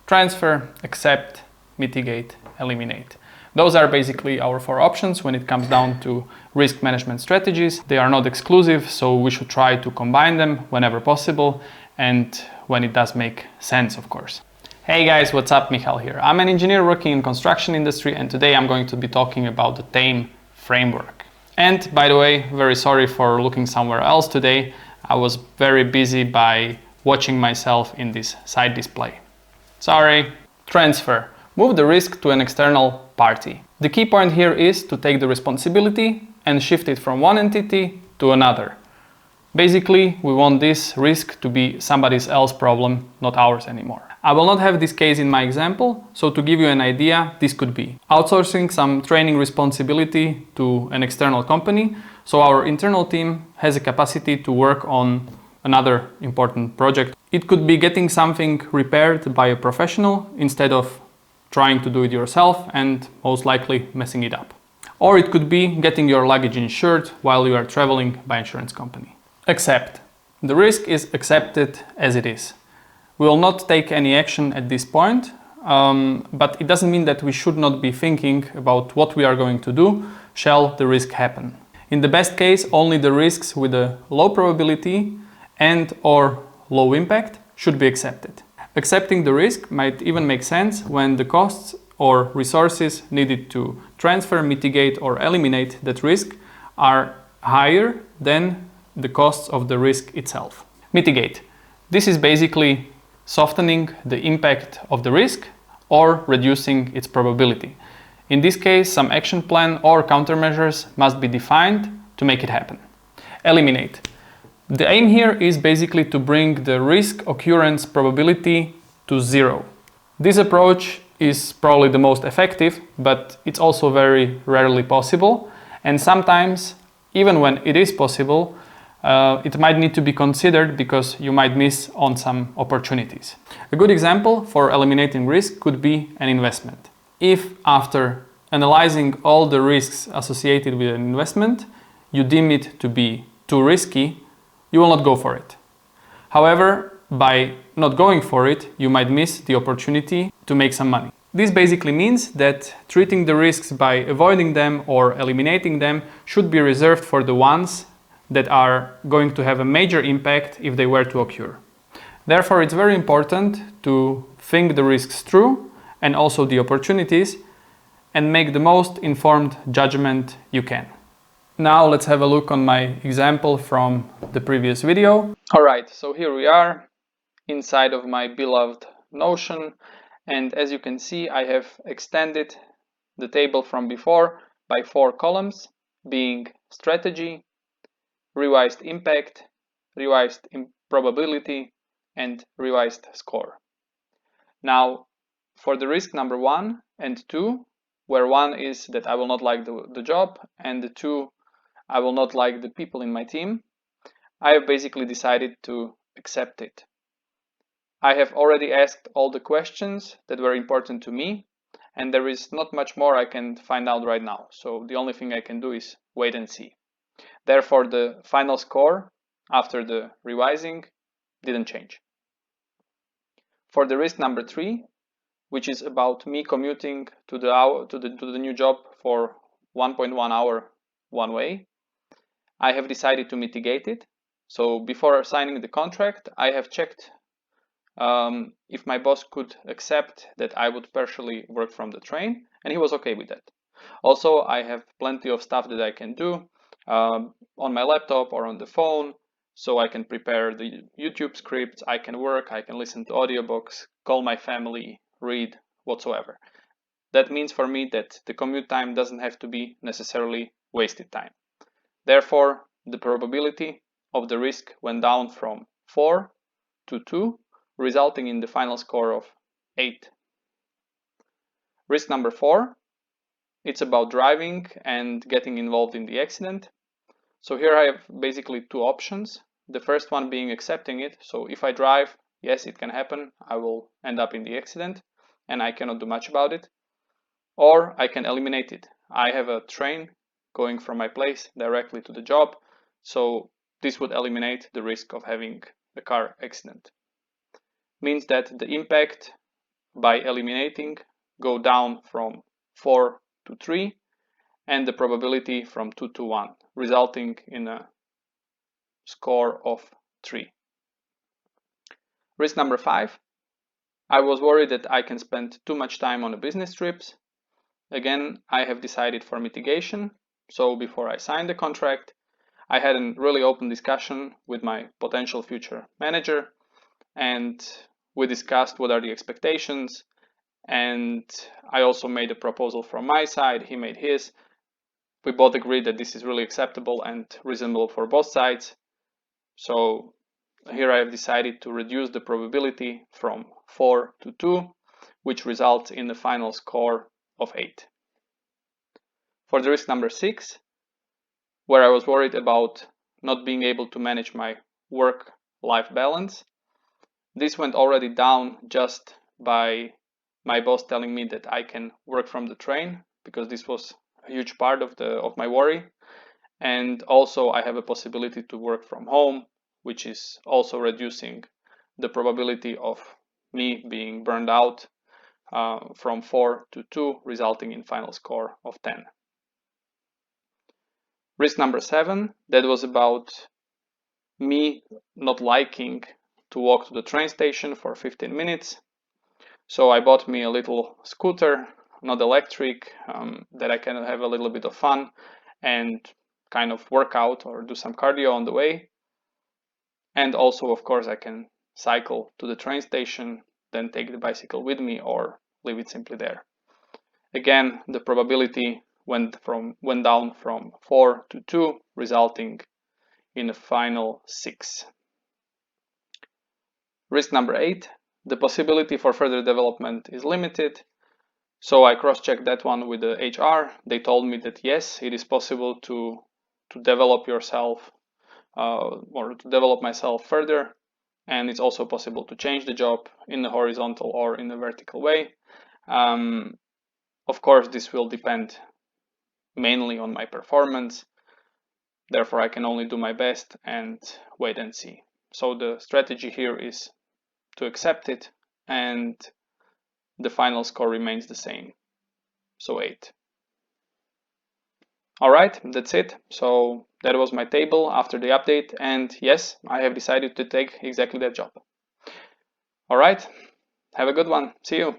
transfer, accept, mitigate, eliminate. Those are basically our 4 options when it comes down to risk management strategies. They are not exclusive, so we should try to combine them whenever possible and when it does make sense, of course. Hey guys, what's up? Michal here. I'm an engineer working in construction industry, and today I'm going to be talking about the TAME framework. And by the way, very sorry for looking somewhere else today. I was very busy by watching myself in this side display. Sorry. Transfer. Move the risk to an external party. The key point here is to take the responsibility and shift it from one entity to another. Basically, we want this risk to be somebody else's problem, not ours anymore. I will not have this case in my example, so to give you an idea, this could be outsourcing some training responsibility to an external company, so our internal team has a capacity to work on another important project. It could be getting something repaired by a professional instead of trying to do it yourself and most likely messing it up. Or it could be getting your luggage insured while you are traveling by insurance company. Accept. The risk is accepted as it is. We will not take any action at this point, but it doesn't mean that we should not be thinking about what we are going to do shall the risk happen. In the best case, only the risks with a low probability and or low impact should be accepted. Accepting the risk might even make sense when the costs or resources needed to transfer, mitigate or eliminate that risk are higher than the costs of the risk itself. Mitigate. This is basically softening the impact of the risk or reducing its probability. In this case, some action plan or countermeasures must be defined to make it happen. Eliminate. The aim here is basically to bring the risk occurrence probability to 0. This approach is probably the most effective, but it's also very rarely possible, and sometimes, even when it is possible, it might need to be considered because you might miss on some opportunities. A good example for eliminating risk could be an investment. If after analyzing all the risks associated with an investment, you deem it to be too risky, you will not go for it. However, by not going for it, you might miss the opportunity to make some money. This basically means that treating the risks by avoiding them or eliminating them should be reserved for the ones that are going to have a major impact if they were to occur. Therefore, it's very important to think the risks through and also the opportunities and make the most informed judgment you can. Now let's have a look on my example from the previous video. Alright, so here we are inside of my beloved Notion, and as you can see, I have extended the table from before by 4 columns, being strategy, revised impact, revised probability, and revised score. Now, for the risk number 1 and 2, where 1 is that I will not like the job, and the 2, I will not like the people in my team, I have basically decided to accept it. I have already asked all the questions that were important to me, and there is not much more I can find out right now, so the only thing I can do is wait and see. Therefore, the final score after the revising didn't change. For the risk number 3, which is about me commuting to the new job for 1.1 hour one way, I have decided to mitigate it. So before signing the contract, I have checked if my boss could accept that I would partially work from the train, and he was okay with that. Also, I have plenty of stuff that I can do on my laptop or on the phone, so I can prepare the YouTube scripts, I can work, I can listen to audiobooks, call my family, read, whatsoever. That means for me that the commute time doesn't have to be necessarily wasted time. Therefore, the probability of the risk went down from 4 to 2, resulting in the final score of 8. Risk number 4, it's about driving and getting involved in the accident. So here I have basically 2 options. The first one being accepting it. So if I drive, yes, it can happen. I will end up in the accident and I cannot do much about it. Or I can eliminate it. I have a train going from my place directly to the job, so this would eliminate the risk of having a car accident. Means that the impact by eliminating go down from 4 to 3 and the probability from 2 to 1, resulting in a score of 3. Risk number 5. I was worried that I can spend too much time on the business trips. Again, I have decided for mitigation. So before I signed the contract, I had a really open discussion with my potential future manager, and we discussed what are the expectations, and I also made a proposal from my side, he made his. We both agreed that this is really acceptable and reasonable for both sides. So here I have decided to reduce the probability from 4 to 2, which results in the final score of 8. For the risk number 6, where I was worried about not being able to manage my work-life balance, this went already down just by my boss telling me that I can work from the train, because this was a huge part of my worry. And also I have a possibility to work from home, which is also reducing the probability of me being burned out from 4 to 2, resulting in final score of 10. Risk number 7, that was about me not liking to walk to the train station for 15 minutes. So I bought me a little scooter, not electric, that I can have a little bit of fun and kind of work out or do some cardio on the way. And also, of course, I can cycle to the train station, then take the bicycle with me or leave it simply there. Again, the probability went down from 4 to 2, resulting in a final 6. Risk number 8, the possibility for further development is limited. So I cross-checked that one with the HR. They told me that yes, it is possible to develop yourself or to develop myself further, and it's also possible to change the job in the horizontal or in the vertical way. Of course, this will depend mainly on my performance. Therefore, I can only do my best and wait and see. So the strategy here is to accept it, and the final score remains the same, so 8. Alright, that's it. So that was my table after the update, and yes, I have decided to take exactly that job. Alright, have a good one. See you.